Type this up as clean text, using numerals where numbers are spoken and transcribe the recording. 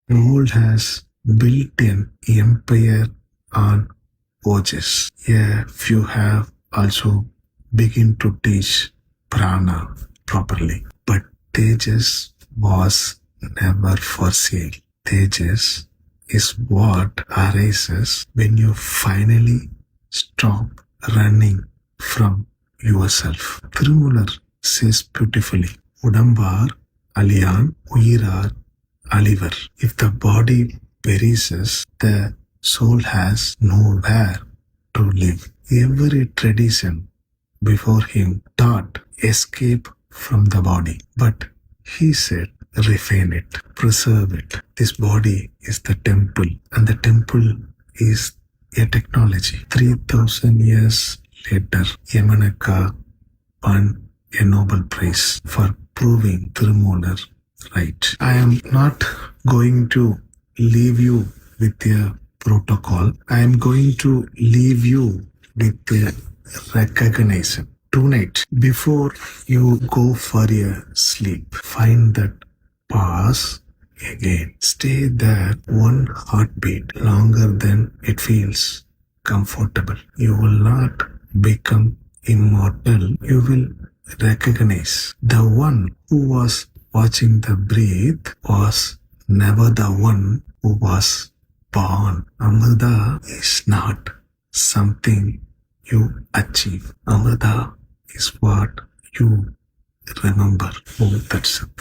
The world has built an empire on Ojas. A few have also begun to teach prana properly. But Tejas was never for sale. Tejas is what arises when you finally stop running from yourself. Thirumalar says beautifully, Udambar aliyan uyirar alivar. If the body perishes, the soul has nowhere to live. Every tradition before him taught escape from the body, but he said, refine it, preserve it. This body is the temple, and the temple is a technology. 3,000 years later, Yamanaka won a Nobel Prize for proving Thirumalar right. I am not going to leave you with a protocol. I am going to leave you with a recognition. Tonight, before you go for a sleep, find that pause again. Stay there one heartbeat longer than it feels comfortable. You will not become immortal. You will recognize the one who was watching the breath was never the one who was born. Amrita is not something you achieve. Amrita is what you remember. Oh, that's it.